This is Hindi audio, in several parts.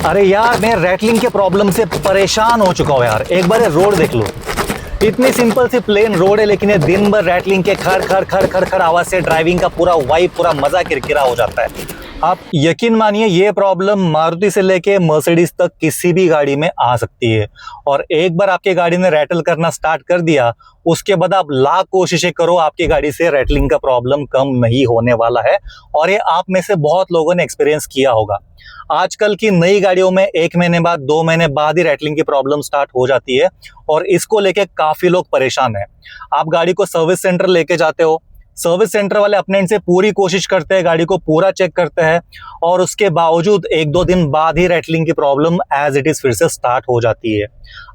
अरे यार, मैं रैटलिंग के प्रॉब्लम से परेशान हो चुका हूँ यार। एक बार ये रोड देख लो, इतनी सिंपल सी प्लेन रोड है, लेकिन ये दिन भर रैटलिंग के खड़ खड़ खड़ खड़ खड़ आवाज से ड्राइविंग का पूरा वाइब, पूरा मजा किरकिरा हो जाता है। आप यकीन मानिए, ये प्रॉब्लम मारुति से लेके मर्सिडीज तक किसी भी गाड़ी में आ सकती है। और एक बार आपकी गाड़ी ने रैटल करना स्टार्ट कर दिया, उसके बाद आप लाख कोशिशें करो, आपकी गाड़ी से रैटलिंग का प्रॉब्लम कम नहीं होने वाला है। और ये आप में से बहुत लोगों ने एक्सपीरियंस किया होगा। आजकल की नई गाड़ियों में 1 महीने बाद, 2 महीने बाद ही रैटलिंग की प्रॉब्लम स्टार्ट हो जाती है, और इसको लेके काफी लोग परेशान हैं। आप गाड़ी को सर्विस सेंटर लेके जाते हो, सर्विस सेंटर वाले अपने एंड से पूरी कोशिश करते हैं, गाड़ी को पूरा चेक करते हैं, और उसके बावजूद 1-2 दिन बाद ही रैटलिंग की प्रॉब्लम एज इट इज फिर से स्टार्ट हो जाती है।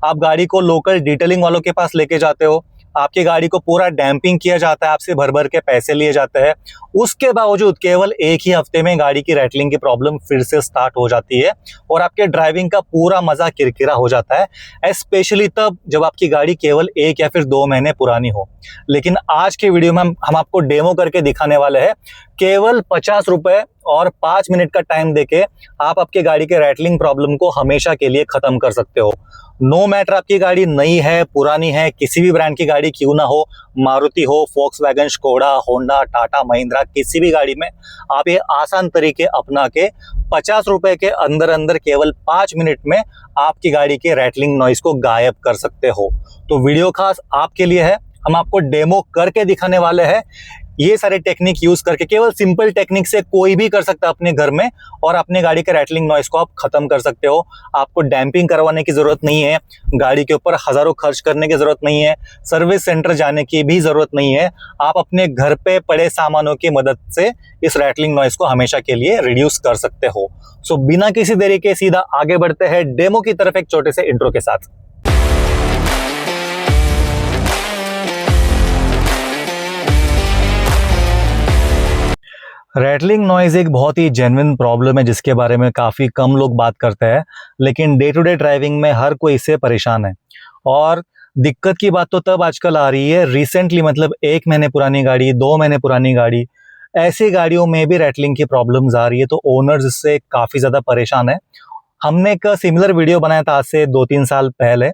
आप गाड़ी को लोकल डिटेलिंग वालों के पास लेके जाते हो, आपकी गाड़ी को पूरा डैम्पिंग किया जाता है, आपसे भर भर के पैसे लिए जाते हैं, उसके बावजूद केवल 1 ही हफ्ते में गाड़ी की रैटलिंग की प्रॉब्लम फिर से स्टार्ट हो जाती है, और आपके ड्राइविंग का पूरा मजा किरकिरा हो जाता है। स्पेशली तब जब आपकी गाड़ी केवल 1 या फिर 2 महीने पुरानी हो। लेकिन आज के वीडियो में हम आपको डेमो करके दिखाने वाले हैं। केवल 50 रुपए और 5 मिनट का टाइम देके आप आपके गाड़ी के रैटलिंग प्रॉब्लम को हमेशा के लिए खत्म कर सकते हो। नो मैटर आपकी गाड़ी नई है, पुरानी है, किसी भी ब्रांड की गाड़ी क्यों ना हो, मारुति हो, Volkswagen, Skoda, Honda, Tata, Mahindra, किसी भी गाड़ी में आप ये आसान तरीके अपना के 50 रुपए के अंदर अंदर केवल 5 मिनट में आपकी गाड़ी के रैटलिंग नॉइज को गायब कर सकते हो। तो वीडियो खास आपके लिए है। हम आपको डेमो करके दिखाने वाले हैं। ये सारे टेक्निक यूज करके, केवल सिंपल टेक्निक से कोई भी कर सकता है अपने घर में, और अपने गाड़ी के रैटलिंग नॉइज को आप खत्म कर सकते हो। आपको डैम्पिंग करवाने की जरूरत नहीं है, गाड़ी के ऊपर हजारों खर्च करने की जरूरत नहीं है, सर्विस सेंटर जाने की भी जरूरत नहीं है। आप अपने घर पे पड़े सामानों की मदद से इस रैटलिंग नॉइज को हमेशा के लिए रिड्यूस कर सकते हो। सो बिना किसी देरी के सीधा आगे बढ़ते हैं डेमो की तरफ, एक छोटे से इंट्रो के साथ। रैटलिंग नॉइज एक बहुत ही जेन्युइन प्रॉब्लम है, जिसके बारे में काफ़ी कम लोग बात करते हैं, लेकिन डे टू डे ड्राइविंग में हर कोई इससे परेशान है। और दिक्कत की बात तो तब आजकल आ रही है रिसेंटली, मतलब 1 महीने पुरानी गाड़ी, 2 महीने पुरानी गाड़ी, ऐसी गाड़ियों में भी रैटलिंग की प्रॉब्लम्स आ रही है। तो ओनर्स इससे काफ़ी ज़्यादा परेशान है। हमने एक सिमिलर वीडियो बनाया था आज से 2-3 साल पहले,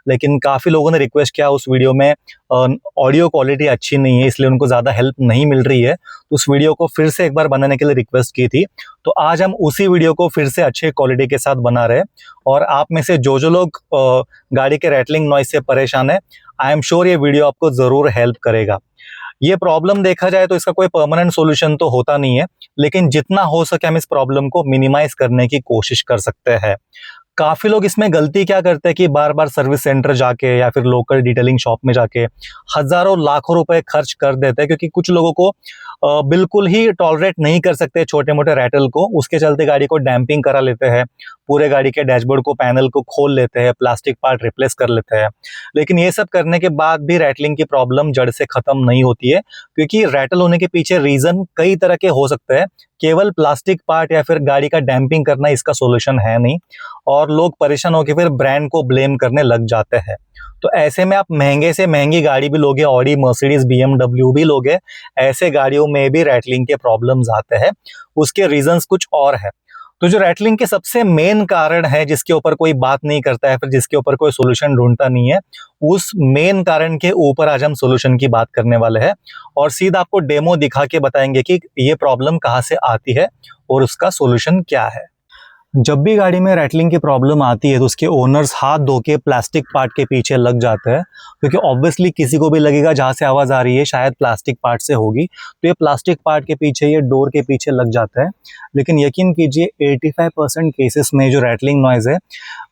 लेकिन काफ़ी लोगों ने रिक्वेस्ट किया, उस वीडियो में ऑडियो क्वालिटी अच्छी नहीं है, इसलिए उनको ज़्यादा हेल्प नहीं मिल रही है। तो उस वीडियो को फिर से एक बार बनाने के लिए रिक्वेस्ट की थी। तो आज हम उसी वीडियो को फिर से अच्छे क्वालिटी के साथ बना रहे हैं। और आप में से जो लोग गाड़ी के रैटलिंग नॉइज से परेशान है, आई एम श्योर ये वीडियो आपको ज़रूर हेल्प करेगा। ये प्रॉब्लम देखा जाए तो इसका कोई परमानेंट सॉल्यूशन तो होता नहीं है, लेकिन जितना हो सके हम इस प्रॉब्लम को मिनिमाइज करने की कोशिश कर सकते हैं। काफी लोग इसमें गलती क्या करते हैं कि बार बार सर्विस सेंटर जाके या फिर लोकल डिटेलिंग शॉप में जाके हजारों लाखों रुपए खर्च कर देते हैं, क्योंकि कुछ लोगों को बिल्कुल ही टॉलरेट नहीं कर सकते छोटे मोटे रैटल को। उसके चलते गाड़ी को डैम्पिंग करा लेते हैं, पूरे गाड़ी के डैशबोर्ड को, पैनल को खोल लेते हैं, प्लास्टिक पार्ट रिप्लेस कर लेते हैं। लेकिन ये सब करने के बाद भी रैटलिंग की प्रॉब्लम जड़ से खत्म नहीं होती है, क्योंकि रैटल होने के पीछे रीजन कई तरह के हो सकते हैं। केवल प्लास्टिक पार्ट या फिर गाड़ी का डैम्पिंग करना इसका सोल्यूशन है नहीं, और लोग परेशान होकर फिर ब्रांड को ब्लेम करने लग जाते हैं। तो ऐसे में आप महंगे से महंगी गाड़ी भी लोगे, ऑडी, मर्सिडीज, BMW भी लोगे, ऐसे गाड़ियों में भी रैटलिंग के प्रॉब्लम्स आते हैं। उसके रीजंस कुछ और है। तो जो रैटलिंग के सबसे मेन कारण है, जिसके ऊपर कोई बात नहीं करता है, फिर जिसके ऊपर कोई सोल्यूशन ढूंढता नहीं है, उस मेन कारण के ऊपर आज हम सोल्यूशन की बात करने वाले हैं, और सीधा आपको डेमो दिखा के बताएंगे कि ये प्रॉब्लम कहाँ से आती है और उसका सोल्यूशन क्या है। जब भी गाड़ी में रैटलिंग की प्रॉब्लम आती है तो उसके ओनर्स हाथ धो के प्लास्टिक पार्ट के पीछे लग जाते हैं, क्योंकि ऑब्वियसली किसी को भी लगेगा जहाँ से आवाज़ आ रही है शायद प्लास्टिक पार्ट से होगी, तो ये प्लास्टिक पार्ट के पीछे, ये डोर के पीछे लग जाता है। लेकिन यकीन कीजिए 85% केसेस में जो रैटलिंग नॉइज है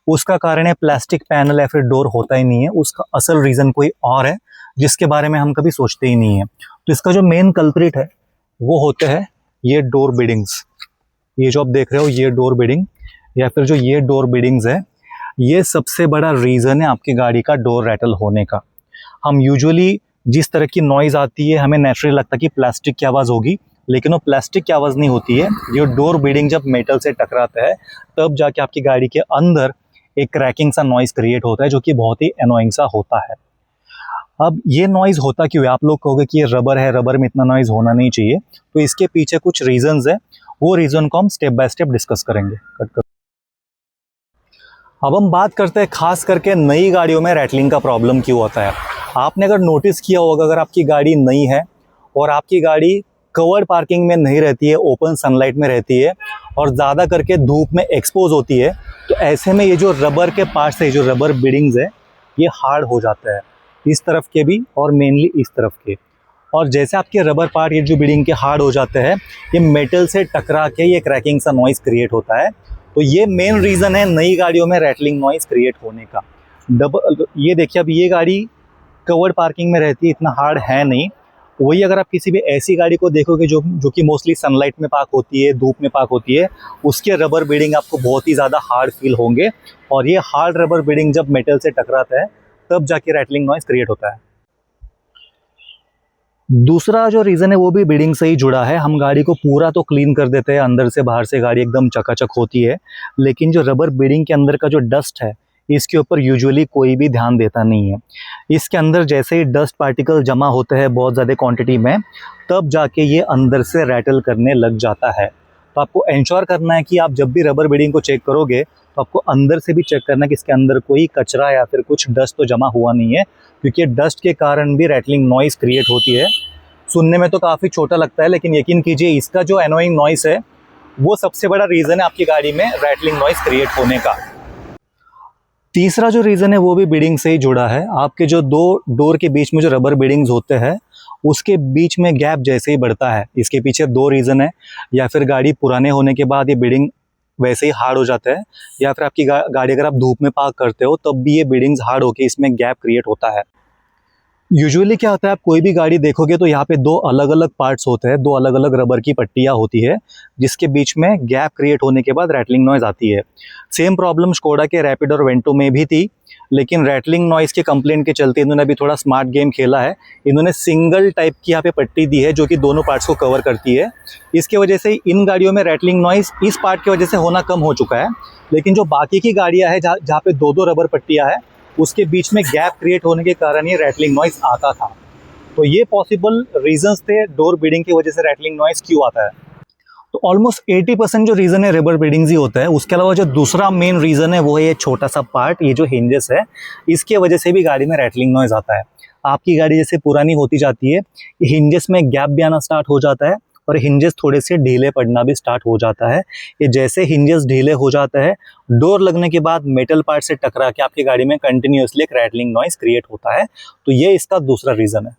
उसका कारण है प्लास्टिक पैनल या फिर डोर होता ही नहीं है, उसका असल रीज़न कोई और है जिसके बारे में हम कभी सोचते ही नहीं है। तो इसका जो मेन कल्प्रिट है वो होते हैं ये डोर बीडिंग्स। ये जो आप देख रहे हो, ये डोर बीडिंग या फिर जो ये डोर बीडिंग्स है, ये सबसे बड़ा रीज़न है आपकी गाड़ी का डोर रैटल होने का। हम यूजुअली जिस तरह की नॉइज़ आती है, हमें नेचुरली लगता है कि प्लास्टिक की आवाज़ होगी, लेकिन वो प्लास्टिक की आवाज़ नहीं होती है। ये डोर बीडिंग जब मेटल से टकराता है तब जाके आपकी गाड़ी के अंदर एक क्रैकिंग सा नॉइज़ क्रिएट होता है, जो कि बहुत ही एनोइंग सा होता है। अब ये नॉइज़ होता क्यों है? आप लोग कहोगे कि ये रबर है, रबर में इतना नॉइज़ होना नहीं चाहिए। तो इसके पीछे कुछ रीजंस है, वो रीज़न को हम स्टेप बाय स्टेप डिस्कस करेंगे। कट कर अब हम बात करते हैं खास करके नई गाड़ियों में रैटलिंग का प्रॉब्लम क्यों होता है। आपने अगर नोटिस किया होगा, अगर आपकी गाड़ी नई है और आपकी गाड़ी कवर्ड पार्किंग में नहीं रहती है, ओपन सनलाइट में रहती है और ज़्यादा करके धूप में एक्सपोज होती है, तो ऐसे में ये जो रबर के पार्ट्स है, जो रबर बीडिंग्स है, ये हार्ड हो जाता है, इस तरफ के भी और मेनली इस तरफ के। और जैसे आपके रबर पार्ट ये जो बीडिंग के हार्ड हो जाते हैं, ये मेटल से टकरा के ये क्रैकिंग सा नॉइज़ क्रिएट होता है। तो ये मेन रीज़न है नई गाड़ियों में रैटलिंग नॉइज़ क्रिएट होने का। ये देखिए, अब ये गाड़ी कवर्ड पार्किंग में रहती है, इतना हार्ड है नहीं। वही अगर आप किसी भी ऐसी गाड़ी को देखोगे जो कि मोस्टली सनलाइट में पार्क होती है, धूप में पार्क होती है, उसके रबर बीडिंग आपको बहुत ही ज़्यादा हार्ड फील होंगे। और ये हार्ड रबर बीडिंग जब मेटल से टकराता है तब जाके रैटलिंग नॉइज़ क्रिएट होता है। दूसरा जो रीज़न है वो भी बीडिंग से ही जुड़ा है। हम गाड़ी को पूरा तो क्लीन कर देते हैं, अंदर से बाहर से गाड़ी एकदम चकाचक होती है, लेकिन जो रबर बीडिंग के अंदर का जो डस्ट है, इसके ऊपर यूजुअली कोई भी ध्यान देता नहीं है। इसके अंदर जैसे ही डस्ट पार्टिकल जमा होते हैं बहुत ज़्यादा क्वांटिटी में, तब जाके ये अंदर से रैटल करने लग जाता है। तो आपको इंश्योर करना है कि आप जब भी रबर बीडिंग को चेक करोगे तो आपको अंदर से भी चेक करना है कि इसके अंदर कोई कचरा या फिर कुछ डस्ट तो जमा हुआ नहीं है, क्योंकि डस्ट के कारण भी रैटलिंग नॉइज़ क्रिएट होती है। सुनने में तो काफ़ी छोटा लगता है, लेकिन यकीन कीजिए इसका जो एनोइंग नॉइज़ है वो सबसे बड़ा रीज़न है आपकी गाड़ी में रैटलिंग नॉइज़ क्रिएट होने का। तीसरा जो रीज़न है वो भी बीडिंग से ही जुड़ा है। आपके जो दो डोर के बीच में जो रबर बीडिंग्स होते हैं, उसके बीच में गैप जैसे ही बढ़ता है, इसके पीछे दो रीज़न है। या फिर गाड़ी पुराने होने के बाद ये बीडिंग वैसे ही हार्ड हो जाता है, या फिर आपकी गाड़ी अगर आप धूप में पार्क करते हो तब भी ये बीडिंग्स हार्ड होकर इसमें गैप क्रिएट होता है। यूजुअली क्या होता है, आप कोई भी गाड़ी देखोगे तो यहाँ पे दो अलग अलग पार्ट्स होते हैं, दो अलग अलग रबर की पट्टियाँ होती है, जिसके बीच में गैप क्रिएट होने के बाद रैटलिंग नॉइज़ आती है। सेम प्रॉब्लम स्कोडा के रैपिड और वेंटो में भी थी, लेकिन रैटलिंग नॉइज़ के कंप्लेंट के चलते इन्होंने अभी थोड़ा स्मार्ट गेम खेला है। इन्होंने सिंगल टाइप की यहाँ पे पट्टी दी है जो कि दोनों पार्ट्स को कवर करती है। इसके वजह से इन गाड़ियों में रैटलिंग नॉइज़ इस पार्ट की वजह से होना कम हो चुका है, लेकिन जो बाकी की गाड़ियाँ हैं जहाँ पे दो दो रबर पट्टियाँ हैं, उसके बीच में गैप क्रिएट होने के कारण ये रैटलिंग नॉइज़ आता था। तो ये पॉसिबल रीजंस थे डोर बीडिंग की वजह से रैटलिंग नॉइज़ क्यों आता है। तो ऑलमोस्ट 80% जो रीज़न है रबर बीडिंग्स ही होता है। उसके अलावा जो दूसरा मेन रीज़न है वो है ये छोटा सा पार्ट, ये जो हिंजेस है, इसके वजह से भी गाड़ी में रैटलिंग नॉइज़ आता है। आपकी गाड़ी जैसे पुरानी होती जाती है, हिंजेस में गैप भी आना स्टार्ट हो जाता है और हिंजेस थोड़े से ढीले पड़ना भी स्टार्ट हो जाता है। ये जैसे हिंजेस ढीले हो जाता है, डोर लगने के बाद मेटल पार्ट से टकरा के आपकी गाड़ी में कंटिन्यूसली एक रैटलिंग नॉइज़ क्रिएट होता है। तो ये इसका दूसरा रीज़न है।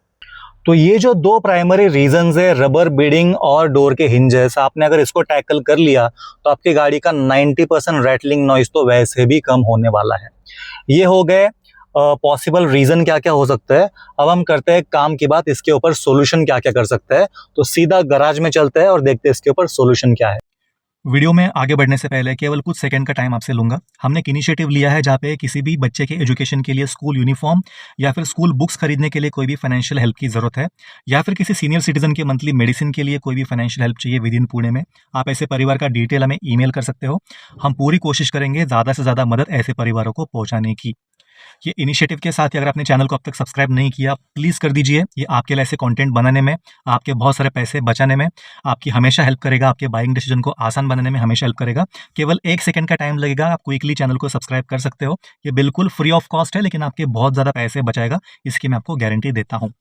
तो ये जो दो प्राइमरी रीजंस है, रबर बीडिंग और डोर के हिंजेस, आपने अगर इसको टैकल कर लिया तो आपकी गाड़ी का 90% रैटलिंग नॉइज़ तो वैसे भी कम होने वाला है। ये हो गए पॉसिबल रीज़न क्या क्या हो सकता है। अब हम करते हैं काम की बात, इसके ऊपर सॉल्यूशन क्या क्या कर सकते हैं। तो सीधा गराज में चलते हैं और देखते हैं इसके ऊपर सॉल्यूशन क्या है। वीडियो में आगे बढ़ने से पहले केवल कुछ सेकंड का टाइम आपसे लूंगा। हमने एक इनिशिएटिव लिया है जहाँ पे किसी भी बच्चे के एजुकेशन के लिए स्कूल यूनिफॉर्म या फिर स्कूल बुक्स खरीदने के लिए कोई भी फाइनेंशियल हेल्प की ज़रूरत है, या फिर किसी सीनियर सिटीजन के मंथली मेडिसिन के लिए कोई भी फाइनेंशियल हेल्प चाहिए विद इन पुणे में, आप ऐसे परिवार का डिटेल हमें ईमेल कर सकते हो। हम पूरी कोशिश करेंगे ज़्यादा से ज़्यादा मदद ऐसे परिवारों को पहुँचाने की। ये इनिशिएटिव के साथ ही अगर आपने चैनल को अब तक सब्सक्राइब नहीं किया, प्लीज़ कर दीजिए। ये आपके लिए ऐसे कंटेंट बनाने में, आपके बहुत सारे पैसे बचाने में आपकी हमेशा हेल्प करेगा, आपके बाइंग डिसीजन को आसान बनाने में हमेशा हेल्प करेगा। केवल 1 सेकंड का टाइम लगेगा, आप क्विकली चैनल को सब्सक्राइब कर सकते हो। ये बिल्कुल फ्री ऑफ कॉस्ट है, लेकिन आपके बहुत ज़्यादा पैसे बचाएगा, इसकी मैं आपको गारंटी देता हूँ।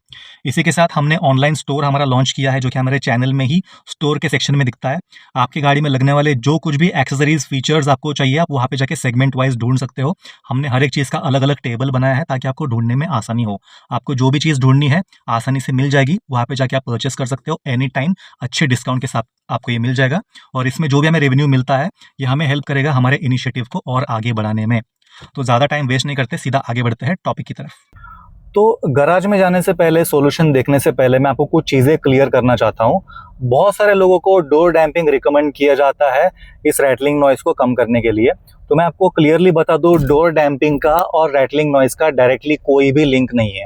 इसी के साथ हमने ऑनलाइन स्टोर हमारा लॉन्च किया है, जो कि हमारे चैनल में ही स्टोर के सेक्शन में दिखता है। आपकी गाड़ी में लगने वाले जो कुछ भी एक्सेसरीज फीचर्स आपको चाहिए, आप वहाँ पे जाके सेगमेंट वाइज ढूंढ सकते हो। हमने हर एक चीज़ का अलग अलग टेबल बनाया है ताकि आपको ढूंढने में आसानी हो। आपको जो भी चीज़ ढूंढनी है आसानी से मिल जाएगी, वहाँ पे जाके आप परचेस कर सकते हो एनी टाइम, अच्छे डिस्काउंट के साथ आपको ये मिल जाएगा। और इसमें जो भी हमें रेवेन्यू मिलता है, ये हमें हेल्प करेगा हमारे इनिशिएटिव को और आगे बढ़ाने में। तो ज़्यादा टाइम वेस्ट नहीं करते, सीधा आगे बढ़ते हैं टॉपिक की तरफ। तो गराज में जाने से पहले, सॉल्यूशन देखने से पहले मैं आपको कुछ चीज़ें क्लियर करना चाहता हूँ। बहुत सारे लोगों को डोर डैम्पिंग रिकमेंड किया जाता है इस रैटलिंग नॉइज़ को कम करने के लिए। तो मैं आपको क्लियरली बता दूँ, डोर डैम्पिंग का और रैटलिंग नॉइज़ का डायरेक्टली कोई भी लिंक नहीं है।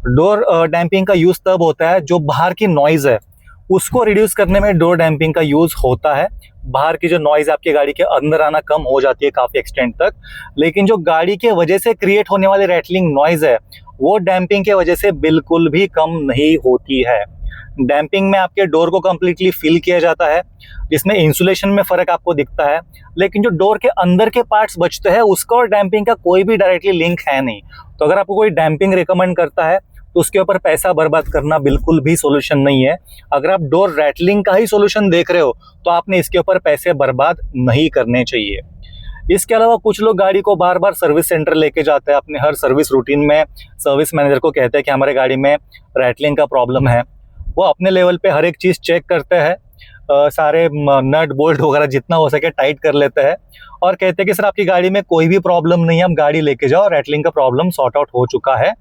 डोर डैम्पिंग का यूज़ तब होता है जो बाहर की नॉइज़ है उसको रिड्यूस करने में डोर डैम्पिंग का यूज़ होता है। बाहर की जो नॉइज़ आपकी गाड़ी के अंदर आना कम हो जाती है काफ़ी एक्सटेंट तक, लेकिन जो गाड़ी के वजह से क्रिएट होने वाली रैटलिंग नॉइज़ है वो डैम्पिंग के वजह से बिल्कुल भी कम नहीं होती है। डैम्पिंग में आपके डोर को कम्प्लीटली फिल किया जाता है, जिसमें इंसुलेशन में फ़र्क आपको दिखता है, लेकिन जो डोर के अंदर के पार्ट्स बचते हैं उसका और डैम्पिंग का कोई भी डायरेक्टली लिंक है नहीं। तो अगर आपको कोई डैम्पिंग रिकमेंड करता है तो उसके ऊपर पैसा बर्बाद करना बिल्कुल भी सोल्यूशन नहीं है। अगर आप डोर रैटलिंग का ही सोल्यूशन देख रहे हो तो आपने इसके ऊपर पैसे बर्बाद नहीं करने चाहिए। इसके अलावा कुछ लोग गाड़ी को बार बार सर्विस सेंटर लेके जाते हैं, अपने हर सर्विस रूटीन में सर्विस मैनेजर को कहते हैं कि हमारे गाड़ी में रैटलिंग का प्रॉब्लम है। वो अपने लेवल पे हर एक चीज़ चेक करते हैं, सारे नट बोल्ट वगैरह जितना हो सके टाइट कर लेते हैं और कहते हैं कि सर आपकी गाड़ी में कोई भी प्रॉब्लम नहीं है, हम गाड़ी लेके जाओ, रैटलिंग का प्रॉब्लम सॉर्ट आउट हो चुका है।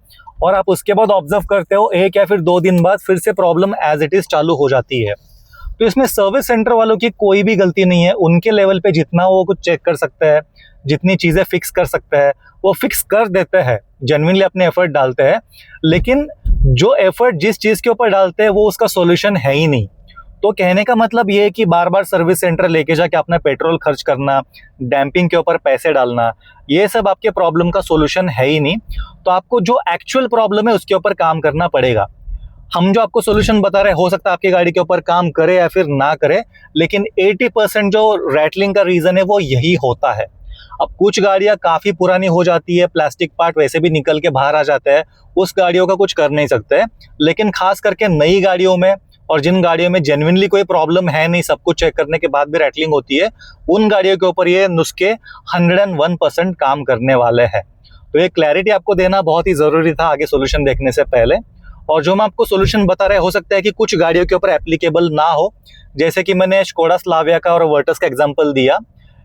और आप उसके बाद ऑब्जर्व करते हो 1 या फिर 2 दिन बाद फिर से प्रॉब्लम एज इट इज़ चालू हो जाती है। तो इसमें सर्विस सेंटर वालों की कोई भी गलती नहीं है। उनके लेवल पे जितना वो कुछ चेक कर सकते हैं, जितनी चीज़ें फिक्स कर सकते हैं वो फिक्स कर देते हैं, जेन्युइनली अपने एफर्ट डालते हैं। लेकिन जो एफर्ट जिस चीज़ के ऊपर डालते हैं वो उसका सॉल्यूशन है ही नहीं। तो कहने का मतलब ये है कि बार बार सर्विस सेंटर लेके जाके अपना पेट्रोल खर्च करना, डैम्पिंग के ऊपर पैसे डालना, ये सब आपके प्रॉब्लम का सॉल्यूशन है ही नहीं। तो आपको जो एक्चुअल प्रॉब्लम है उसके ऊपर काम करना पड़ेगा। हम जो आपको सॉल्यूशन बता रहे हैं हो सकता है आपकी गाड़ी के ऊपर काम करे या फिर ना करे, लेकिन 80% जो रैटलिंग का रीज़न है वो यही होता है। अब कुछ गाड़ियाँ काफ़ी पुरानी हो जाती है, प्लास्टिक पार्ट वैसे भी निकल के बाहर आ जाते हैं, उस गाड़ियों का कुछ कर नहीं सकते। लेकिन खास करके नई गाड़ियों में और जिन गाड़ियों में जेन्युइनली कोई प्रॉब्लम है नहीं, सब कुछ चेक करने के बाद भी रैटलिंग होती है, उन गाड़ियों के ऊपर ये नुस्खे 101% काम करने वाले हैं। तो ये क्लैरिटी आपको देना बहुत ही ज़रूरी था आगे सॉल्यूशन देखने से पहले। और जो मैं आपको सॉल्यूशन बता रहे हो सकता है कि कुछ गाड़ियों के ऊपर एप्लीकेबल ना हो, जैसे कि मैंने स्कोडा स्लाविया का और वर्टस का एग्जांपल दिया।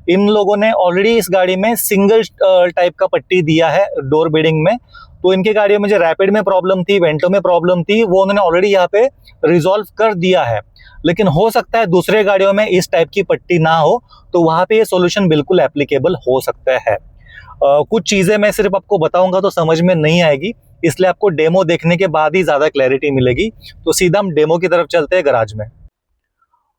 इन लोगों ने ऑलरेडी इस गाड़ी में सिंगल टाइप का पट्टी दिया है डोर बीडिंग में, तो इनकी गाड़ियों में जो रैपिड में प्रॉब्लम थी, वेंटो में प्रॉब्लम थी, वो उन्होंने ऑलरेडी यहाँ पे रिजॉल्व कर दिया है। लेकिन हो सकता है दूसरे गाड़ियों में इस टाइप की पट्टी ना हो, तो वहाँ पे ये सॉल्यूशन बिल्कुल एप्लीकेबल हो सकता है। कुछ चीज़ें मैं सिर्फ आपको बताऊंगा तो समझ में नहीं आएगी, इसलिए आपको डेमो देखने के बाद ही ज़्यादा क्लैरिटी मिलेगी। तो सीधा हम डेमो की तरफ चलते हैं गराज में।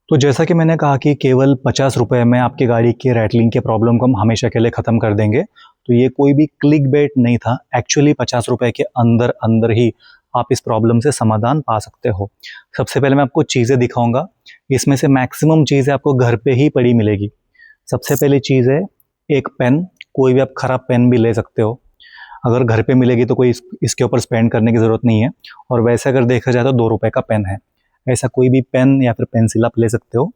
तो जैसा कि मैंने कहा कि केवल 50 रुपये में आपकी गाड़ी की रैटलिंग के प्रॉब्लम को हम हमेशा के लिए ख़त्म कर देंगे, तो ये कोई भी क्लिक बेट नहीं था। एक्चुअली 50 रुपये के अंदर अंदर ही आप इस प्रॉब्लम से समाधान पा सकते हो। सबसे पहले मैं आपको चीज़ें दिखाऊंगा, इसमें से मैक्सिमम चीज़ें आपको घर पे ही पड़ी मिलेगी। सबसे पहली चीज़ है एक पेन, कोई भी आप ख़राब पेन भी ले सकते हो। अगर घर पे मिलेगी तो कोई इसके ऊपर स्पेंड करने की ज़रूरत नहीं है। और वैसे अगर देखा जाए तो 2 रुपये का पेन है, ऐसा कोई भी पेन या फिर पेंसिल आप ले सकते हो।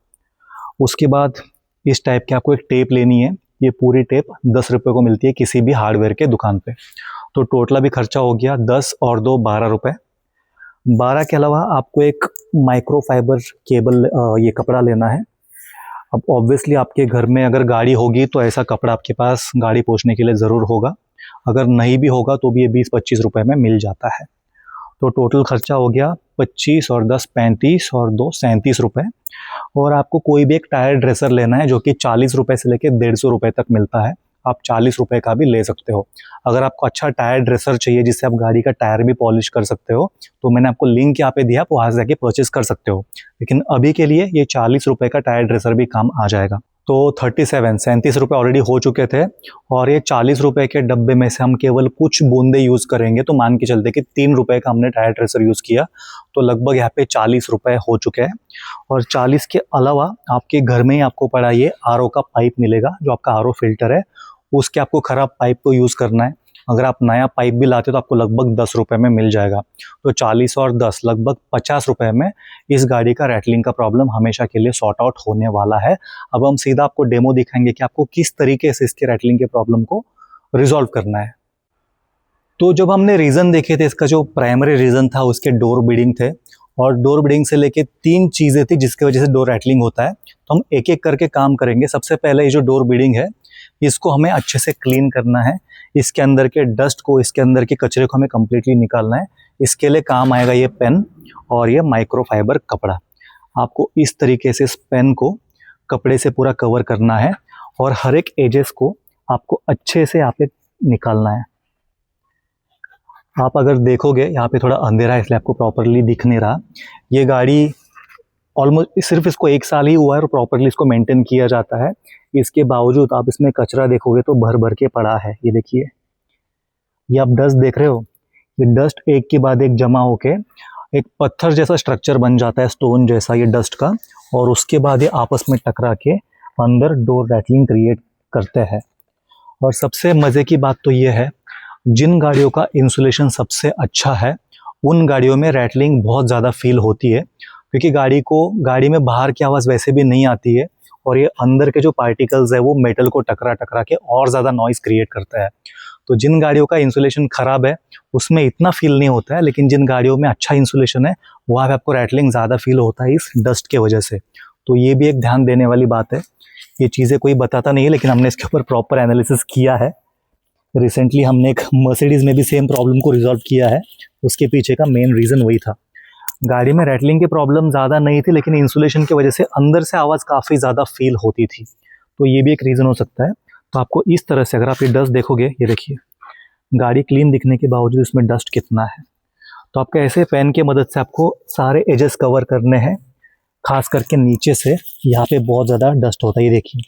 उसके बाद इस टाइप की आपको एक टेप लेनी है। ये पूरी टेप 10 रुपये को मिलती है किसी भी हार्डवेयर के दुकान पे। तो टोटल भी खर्चा हो गया 10 और 2 12 रुपये। 12 के अलावा आपको एक माइक्रोफाइबर केबल ये कपड़ा लेना है। अब ऑब्वियसली आपके घर में अगर गाड़ी होगी तो ऐसा कपड़ा आपके पास गाड़ी पोंछने के लिए ज़रूर होगा। अगर नहीं भी होगा तो भी ये 20-25 रुपये में मिल जाता है। तो टोटल खर्चा हो गया 25 और 10 35 और 2 37 रुपये। और आपको कोई भी एक टायर ड्रेसर लेना है जो कि 40 रुपये से लेकर 150 रुपये तक मिलता है। आप 40 रुपये का भी ले सकते हो। अगर आपको अच्छा टायर ड्रेसर चाहिए जिससे आप गाड़ी का टायर भी पॉलिश कर सकते हो, तो मैंने आपको लिंक यहाँ पे दिया, आप वहाँ से जाके परचेस कर सकते हो। लेकिन अभी के लिए ये 40 रुपये का टायर ड्रेसर भी काम आ जाएगा। तो 37 रुपये ऑलरेडी हो चुके थे और ये 40 रुपये के डब्बे में से हम केवल कुछ बूंदे यूज़ करेंगे, तो मान के चलते कि 3 रुपये का हमने टायर ड्रेसर यूज़ किया, तो लगभग यहाँ पे 40 रुपये हो चुके हैं। और 40 के अलावा आपके घर में ही आपको पड़ा ये आरओ का पाइप मिलेगा, जो आपका आरओ फिल्टर है, उसके आपको ख़राब पाइप को यूज़ करना है। अगर आप नया पाइप भी लाते हो तो आपको लगभग 10 रुपये में मिल जाएगा। तो 40 और 10 लगभग 50 रुपये में इस गाड़ी का रैटलिंग का प्रॉब्लम हमेशा के लिए सॉर्ट आउट होने वाला है। अब हम सीधा आपको डेमो दिखाएंगे कि आपको किस तरीके से इसके रैटलिंग के प्रॉब्लम को रिजॉल्व करना है। तो जब हमने रीज़न देखे थे, इसका जो प्राइमरी रीज़न था उसके डोर बीडिंग थे, और डोर बीडिंग से लेके 3 चीज़ें थी जिसकी वजह से डोर रैटलिंग होता है। तो हम एक एक करके काम करेंगे। सबसे पहले ये जो डोर बीडिंग है इसको हमें अच्छे से क्लीन करना है। इसके अंदर के डस्ट को, इसके अंदर के कचरे को हमें कम्प्लीटली निकालना है। इसके लिए काम आएगा ये पेन और ये माइक्रोफाइबर कपड़ा। आपको इस तरीके से इस पेन को कपड़े से पूरा कवर करना है और हर एक एजेस को आपको अच्छे से यहाँ पे निकालना है। आप अगर देखोगे यहाँ पे थोड़ा अंधेरा है इसलिए आपको प्रॉपरली दिख नहीं रहा। ये गाड़ी ऑलमोस्ट सिर्फ इसको 1 साल ही हुआ है और प्रॉपरली इसको मेंटेन किया जाता है। इसके बावजूद आप इसमें कचरा देखोगे तो भर भर के पड़ा है। ये देखिए, ये आप डस्ट देख रहे हो, ये डस्ट एक के बाद एक जमा होके एक पत्थर जैसा स्ट्रक्चर बन जाता है, स्टोन जैसा, ये डस्ट का, और उसके बाद ये आपस में टकरा के अंदर डोर रैटलिंग क्रिएट करते हैं। और सबसे मज़े की बात तो ये है, जिन गाड़ियों का इंसुलेशन सबसे अच्छा है उन गाड़ियों में रैटलिंग बहुत ज़्यादा फील होती है, क्योंकि गाड़ी में बाहर की आवाज़ वैसे भी नहीं आती है, और ये अंदर के जो पार्टिकल्स है वो मेटल को टकरा टकरा के और ज़्यादा नॉइज़ क्रिएट करता है। तो जिन गाड़ियों का इंसुलेशन ख़राब है उसमें इतना फील नहीं होता है, लेकिन जिन गाड़ियों में अच्छा इंसुलेशन है वहाँ पे आपको रैटलिंग ज़्यादा फील होता है इस डस्ट के वजह से। तो ये भी एक ध्यान देने वाली बात है। ये चीज़ें कोई बताता नहीं है, लेकिन हमने इसके ऊपर प्रॉपर एनालिसिस किया है। रिसेंटली हमने एक मर्सिडीज़ में भी सेम प्रॉब्लम को रिजॉल्व किया है। उसके पीछे का मेन रीज़न वही था। गाड़ी में रैटलिंग की प्रॉब्लम ज़्यादा नहीं थी, लेकिन इंसुलेशन की वजह से अंदर से आवाज़ काफ़ी ज़्यादा फील होती थी। तो ये भी एक रीज़न हो सकता है। तो आपको इस तरह से, अगर आप ये डस्ट देखोगे, ये देखिए, गाड़ी क्लीन दिखने के बावजूद इसमें डस्ट कितना है। तो आपके ऐसे पेन की मदद से आपको सारे एजेस कवर करने हैं, खास करके नीचे से यहाँ पे बहुत ज़्यादा डस्ट होता है, ये देखिए।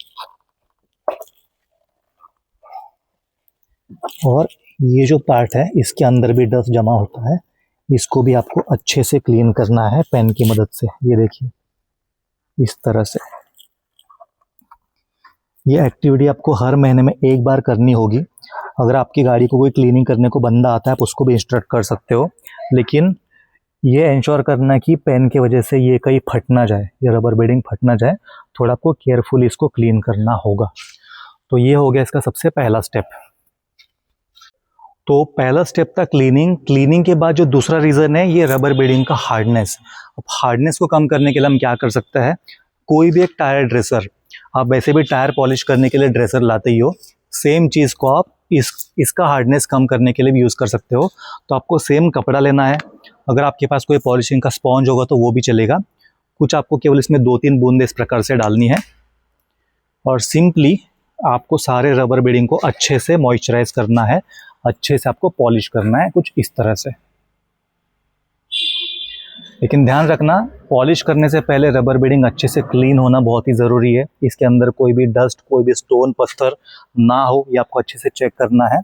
और ये जो पार्ट है इसके अंदर भी डस्ट जमा होता है, इसको भी आपको अच्छे से क्लीन करना है पेन की मदद से। ये देखिए, इस तरह से। ये एक्टिविटी आपको हर महीने में एक बार करनी होगी। अगर आपकी गाड़ी को कोई क्लीनिंग करने को बंदा आता है आप उसको भी इंस्ट्रक्ट कर सकते हो, लेकिन ये इंश्योर करना कि पेन की वजह से ये कहीं फट ना जाए, ये रबर बेडिंग फट ना जाए। थोड़ा आपको केयरफुली इसको क्लीन करना होगा। तो ये हो गया इसका सबसे पहला स्टेप। तो पहला स्टेप था क्लीनिंग के बाद जो दूसरा रीज़न है ये रबर बेडिंग का हार्डनेस। अब हार्डनेस को कम करने के लिए हम क्या कर सकते हैं, कोई भी एक टायर ड्रेसर, आप वैसे भी टायर पॉलिश करने के लिए ड्रेसर लाते ही हो, सेम चीज़ को आप इसका हार्डनेस कम करने के लिए भी यूज़ कर सकते हो। तो आपको सेम कपड़ा लेना है, अगर आपके पास कोई पॉलिशिंग का स्पॉन्ज होगा तो वो भी चलेगा। कुछ आपको केवल इसमें 2-3 बूंद इस प्रकार से डालनी है, और सिंपली आपको सारे रबर बेडिंग को अच्छे से मॉइस्चराइज करना है, अच्छे से आपको पॉलिश करना है, कुछ इस तरह से। लेकिन ध्यान रखना, पॉलिश करने से पहले रबर बेडिंग अच्छे से क्लीन होना बहुत ही ज़रूरी है। इसके अंदर कोई भी डस्ट, कोई भी स्टोन, पत्थर ना हो, ये आपको अच्छे से चेक करना है,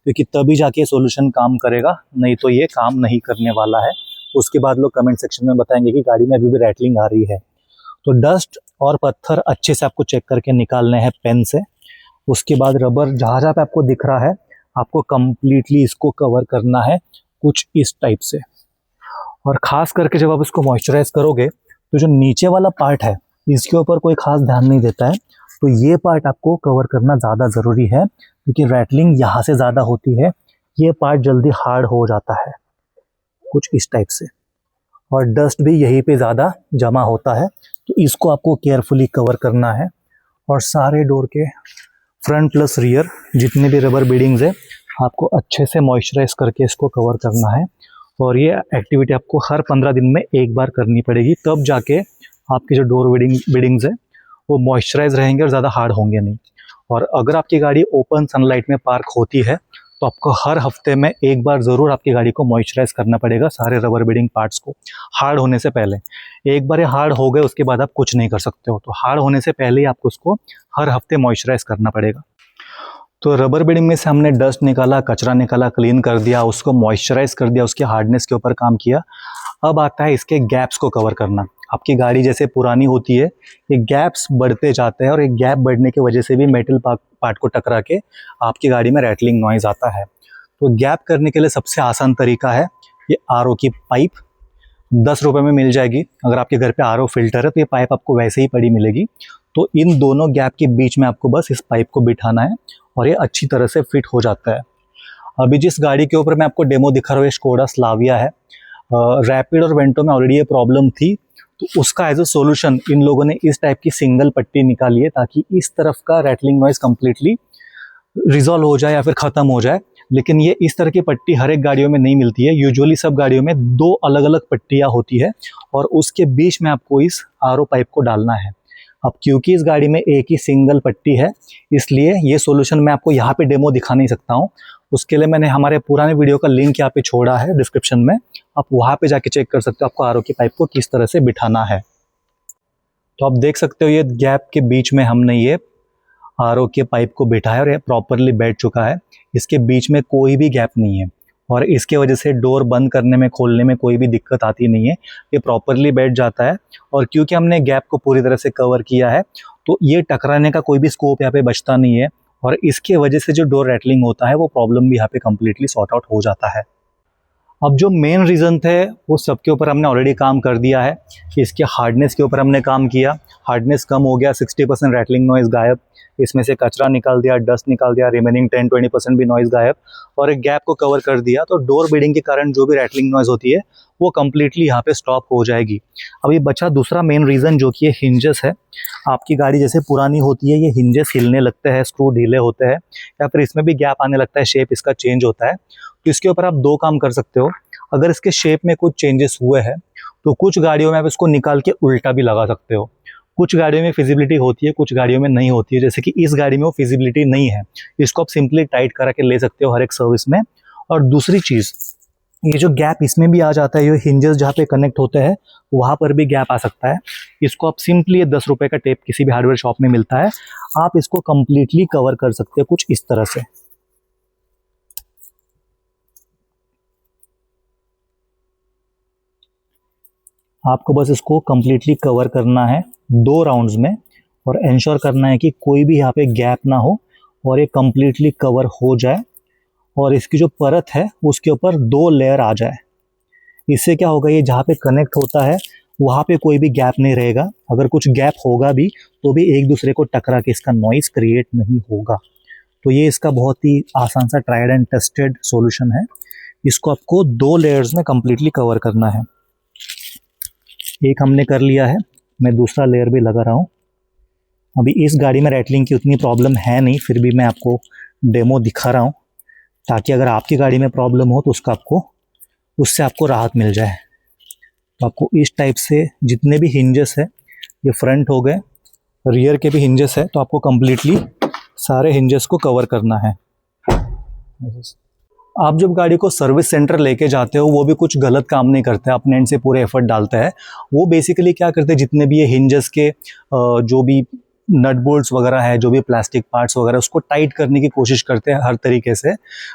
क्योंकि तभी जाके सॉल्यूशन काम करेगा, नहीं तो ये काम नहीं करने वाला है। उसके बाद लोग कमेंट सेक्शन में बताएंगे कि गाड़ी में अभी भी रैटलिंग आ रही है। तो डस्ट और पत्थर अच्छे से आपको चेक करके निकालने हैं पेन से। उसके बाद रबर जहाँ पे आपको दिख रहा है आपको कंप्लीटली इसको कवर करना है, कुछ इस टाइप से। और ख़ास करके जब आप इसको मॉइस्चराइज करोगे तो जो नीचे वाला पार्ट है इसके ऊपर कोई ख़ास ध्यान नहीं देता है, तो ये पार्ट आपको कवर करना ज़्यादा ज़रूरी है, क्योंकि रैटलिंग यहाँ से ज़्यादा होती है, ये पार्ट जल्दी हार्ड हो जाता है, कुछ इस टाइप से। और डस्ट भी यहीं पे ज़्यादा जमा होता है, तो इसको आपको केयरफुली कवर करना है। और सारे डोर के फ्रंट प्लस रियर जितने भी रबर बेडिंग्स है आपको अच्छे से मॉइस्चराइज करके इसको कवर करना है। और ये एक्टिविटी आपको हर 15 दिन में एक बार करनी पड़ेगी, तब जाके आपके जो डोर बेडिंग्स है वो मॉइस्चराइज रहेंगे और ज़्यादा हार्ड होंगे नहीं। और अगर आपकी गाड़ी ओपन सनलाइट में पार्क होती है तो आपको हर हफ्ते में एक बार ज़रूर आपकी गाड़ी को मॉइस्चराइज करना पड़ेगा, सारे रबर बेडिंग पार्ट्स को हार्ड होने से पहले। एक बार ये हार्ड हो गए उसके बाद आप कुछ नहीं कर सकते हो, तो हार्ड होने से पहले ही आपको उसको हर हफ्ते मॉइस्चराइज करना पड़ेगा। तो रबर बेडिंग में से हमने डस्ट निकाला, कचरा निकाला, क्लीन कर दिया, उसको मॉइस्चराइज कर दिया, उसके हार्डनेस के ऊपर काम किया। अब आता है इसके गैप्स को कवर करना। आपकी गाड़ी जैसे पुरानी होती है, ये गैप्स बढ़ते जाते हैं, और एक गैप बढ़ने की वजह से भी मेटल पार्ट को टकरा के आपकी गाड़ी में रैटलिंग नॉइज़ आता है। तो गैप करने के लिए सबसे आसान तरीका है ये आरओ की पाइप। 10 रुपये में मिल जाएगी। अगर आपके घर पे आरओ फिल्टर है तो ये पाइप आपको वैसे ही पड़ी मिलेगी। तो इन दोनों गैप के बीच में आपको बस इस पाइप को बिठाना है और ये अच्छी तरह से फिट हो जाता है। अभी जिस गाड़ी के ऊपर मैं आपको डेमो दिखा रहा हूँ ये स्कोडा स्लाविया है। रैपिड और वेंटो में ऑलरेडी ये प्रॉब्लम थी, तो उसका एज अ सोल्यूशन इन लोगों ने इस टाइप की सिंगल पट्टी निकाली है, ताकि इस तरफ का रैटलिंग नॉइज कम्प्लीटली रिजॉल्व हो जाए या फिर ख़त्म हो जाए। लेकिन ये इस तरह की पट्टी हर एक गाड़ियों में नहीं मिलती है। यूजुअली सब गाड़ियों में 2 अलग अलग पट्टियाँ होती है और उसके बीच में आपको इस आरओ पाइप को डालना है। अब क्योंकि इस गाड़ी में एक ही सिंगल पट्टी है, इसलिए ये सॉल्यूशन मैं आपको यहाँ पे डेमो दिखा नहीं सकता हूँ। उसके लिए मैंने हमारे पुराने वीडियो का लिंक यहाँ पे छोड़ा है डिस्क्रिप्शन में, आप वहाँ पे जाके चेक कर सकते हो आपको आरओ की पाइप को किस तरह से बिठाना है। तो आप देख सकते हो ये गैप के बीच में हमने ये आरओ के पाइप को बिठाया और ये प्रॉपरली बैठ चुका है। इसके बीच में कोई भी गैप नहीं है और इसके वजह से डोर बंद करने में खोलने में कोई भी दिक्कत आती नहीं है, ये प्रॉपरली बैठ जाता है। और क्योंकि हमने गैप को पूरी तरह से कवर किया है तो ये टकराने का कोई भी स्कोप यहाँ पे बचता नहीं है, और इसके वजह से जो डोर रैटलिंग होता है वो प्रॉब्लम भी यहाँ पे कम्प्लीटली सॉर्ट आउट हो जाता है। अब जो मेन रीज़न थे वो सबके ऊपर हमने ऑलरेडी काम कर दिया है कि इसके हार्डनेस के ऊपर हमने काम किया, हार्डनेस कम हो गया, 60% रैटलिंग नॉइज़ गायब, इसमें से कचरा निकाल दिया, डस्ट निकाल दिया, रिमेनिंग 10-20% भी नॉइज़ गायब, और एक गैप को कवर कर दिया। तो डोर बीडिंग के कारण जो भी रैटलिंग नॉइज़ होती है वो कम्प्लीटली यहाँ पे स्टॉप हो जाएगी। अब ये बचा दूसरा मेन रीज़न जो कि ये हिंजेस है। आपकी गाड़ी जैसे पुरानी होती है ये हिंजेस हिलने लगते हैं, स्क्रू ढीले होते हैं, या फिर इसमें भी गैप आने लगता है, शेप इसका चेंज होता है। तो इसके ऊपर आप दो काम कर सकते हो। अगर इसके शेप में कुछ चेंजेस हुए हैं तो कुछ गाड़ियों में आप इसको निकाल के उल्टा भी लगा सकते हो। कुछ गाड़ियों में फिजिबिलिटी होती है, कुछ गाड़ियों में नहीं होती है, जैसे कि इस गाड़ी में वो फिजिबिलिटी नहीं है, इसको आप सिंपली टाइट करा के ले सकते हो हर एक सर्विस में। और दूसरी चीज़, ये जो गैप इसमें भी आ जाता है, ये हिंजेस जहाँ पे कनेक्ट होते हैं वहाँ पर भी गैप आ सकता है। इसको आप सिंपली ये 10 रुपये का टेप किसी भी हार्डवेयर शॉप में मिलता है, आप इसको कम्प्लीटली कवर कर सकते हो कुछ इस तरह से। आपको बस इसको कम्प्लीटली कवर करना है 2 राउंड्स में, और इंश्योर करना है कि कोई भी यहाँ पे गैप ना हो और ये कम्प्लीटली कवर हो जाए, और इसकी जो परत है उसके ऊपर 2 लेयर आ जाए। इससे क्या होगा, ये जहाँ पे कनेक्ट होता है वहाँ पे कोई भी गैप नहीं रहेगा। अगर कुछ गैप होगा भी तो भी एक दूसरे को टकरा के इसका नॉइज़ क्रिएट नहीं होगा। तो ये इसका बहुत ही आसान सा ट्राइड एंड टेस्टेड सॉल्यूशन है। इसको आपको 2 लेयर्स में कम्प्लीटली कवर करना है। एक हमने कर लिया है, मैं दूसरा लेयर भी लगा रहा हूँ। अभी इस गाड़ी में रैटलिंग की उतनी प्रॉब्लम है नहीं, फिर भी मैं आपको डेमो दिखा रहा हूँ ताकि अगर आपकी गाड़ी में प्रॉब्लम हो तो उससे आपको राहत मिल जाए। तो आपको इस टाइप से जितने भी हिंजेस है, ये फ्रंट हो गए, रियर के भी हिंजेस है, तो आपको कम्प्लीटली सारे हिंजेस को कवर करना है। आप जब गाड़ी को सर्विस सेंटर लेके जाते हो वो भी कुछ गलत काम नहीं करते, अपने एंड से पूरे एफर्ट डालते हैं। वो बेसिकली क्या करते हैं, जितने भी ये हिंजेस के जो भी नट बोल्ट्स वगैरह है, जो भी प्लास्टिक पार्ट्स वगैरह, उसको टाइट करने की कोशिश करते हैं हर तरीके से,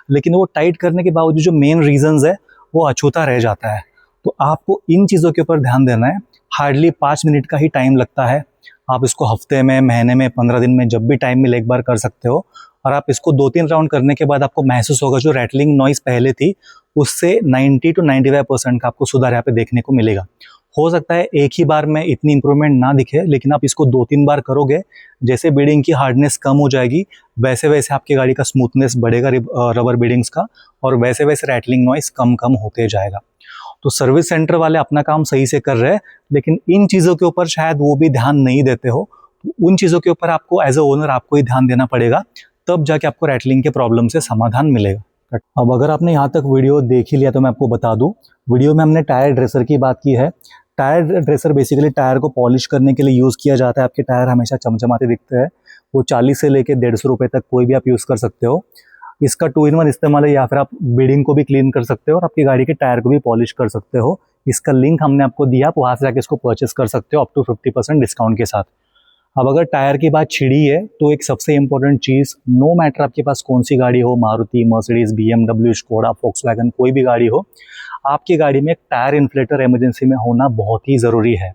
लेकिन वो टाइट करने के बावजूद जो मेन रीजंस है वो अछूता रह जाता है। तो आपको इन चीज़ों के ऊपर ध्यान देना है। हार्डली 5 मिनट का ही टाइम लगता है, आप इसको हफ्ते में, महीने में, 15 दिन में जब भी टाइम मिले एक बार कर सकते हो। और आप इसको 2-3 राउंड करने के बाद आपको महसूस होगा जो रैटलिंग नॉइज़ पहले थी उससे 90 to 95% का आपको सुधार यहाँ पे देखने को मिलेगा। हो सकता है एक ही बार में इतनी इंप्रूवमेंट ना दिखे, लेकिन आप इसको 2-3 बार करोगे, जैसे बीडिंग की हार्डनेस कम हो जाएगी वैसे वैसे आपकी गाड़ी का स्मूथनेस बढ़ेगा रबर बीडिंग्स का, और वैसे वैसे रैटलिंग नॉइज़ कम कम होते जाएगा। तो सर्विस सेंटर वाले अपना काम सही से कर रहे हैं, लेकिन इन चीज़ों के ऊपर शायद वो भी ध्यान नहीं देते हो। तो उन चीज़ों के ऊपर आपको एज अ ओनर आपको ही ध्यान देना पड़ेगा, तब जाके आपको रैटलिंग के प्रॉब्लम से समाधान मिलेगा। अब अगर आपने यहाँ तक वीडियो देख ही लिया तो मैं आपको बता दूँ, वीडियो में हमने टायर ड्रेसर की बात की है। टायर ड्रेसर बेसिकली टायर को पॉलिश करने के लिए यूज़ किया जाता है। आपके टायर हमेशा चमचमाते दिखते हैं, वो 40 से लेके 150 रुपये तक कोई भी आप यूज़ कर सकते हो। इसका 2-in-1 इस्तेमाल है, या फिर आप बीडिंग को भी क्लीन कर सकते हो और आपकी गाड़ी के टायर को भी पॉलिश कर सकते हो। इसका लिंक हमने आपको दिया, आप वहाँ से जाके इसको परचेस कर सकते हो अप टू 50% डिस्काउंट के साथ। अब अगर टायर की बात छिड़ी है तो एक सबसे इम्पोर्टेंट चीज़, नो मैटर आपके पास कौन सी गाड़ी हो, Maruti, Mercedes, BMW, Skoda, Volkswagen, कोई भी गाड़ी हो, आपकी गाड़ी में एक टायर इन्फ्लेटर इमरजेंसी में होना बहुत ही ज़रूरी है।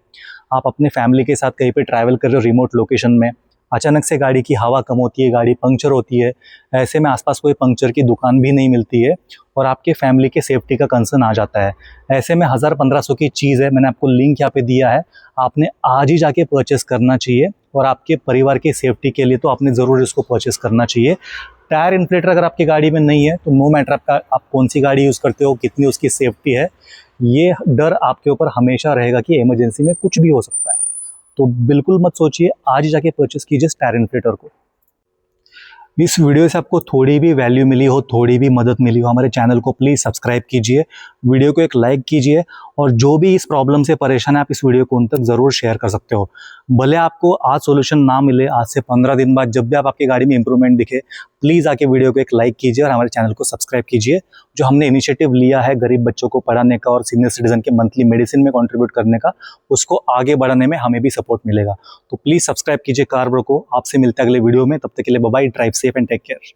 आप अपने फैमिली के साथ कहीं पे ट्रैवल कर रहे हो रिमोट लोकेशन में, अचानक से गाड़ी की हवा कम होती है, गाड़ी पंक्चर होती है, ऐसे में आसपास कोई पंक्चर की दुकान भी नहीं मिलती है और आपके फैमिली के सेफ्टी का कंसर्न आ जाता है। ऐसे में 1000-1500 की चीज़ है, मैंने आपको लिंक यहाँ पे दिया है, आपने आज ही जाके परचेस करना चाहिए, और आपके परिवार की सेफ्टी के लिए तो आपने ज़रूर इसको परचेस करना चाहिए। टायर इन्फ्लेटर अगर आपकी गाड़ी में नहीं है तो नो मैटर आप कौन सी गाड़ी यूज़ करते हो, कितनी उसकी सेफ्टी है, ये डर आपके ऊपर हमेशा रहेगा कि इमरजेंसी में कुछ भी हो सकता है। तो बिल्कुल मत सोचिए, आज ही जाके परचेस कीजिए टायर इन्फ्लेटर को। इस वीडियो से आपको थोड़ी भी वैल्यू मिली हो, थोड़ी भी मदद मिली हो, हमारे चैनल को प्लीज़ सब्सक्राइब कीजिए, वीडियो को एक लाइक कीजिए, और जो भी इस प्रॉब्लम से परेशान है आप इस वीडियो को उन तक ज़रूर शेयर कर सकते हो। भले आपको आज सॉल्यूशन ना मिले, आज से 15 दिन बाद जब भी आपकी गाड़ी में इंप्रूवमेंट दिखे, प्लीज़ आके वीडियो को एक लाइक कीजिए और हमारे चैनल को सब्सक्राइब कीजिए। जो हमने इनिशिएटिव लिया है गरीब बच्चों को पढ़ाने का और सीनियर सिटीजन के मंथली मेडिसिन में कंट्रीब्यूट करने का, उसको आगे बढ़ाने में हमें भी सपोर्ट मिलेगा। तो प्लीज़ सब्सक्राइब कीजिए कार ब्रो को। आपसे मिलते हैं अगले वीडियो में, तब तक के लिए bye bye, drive safe and take care.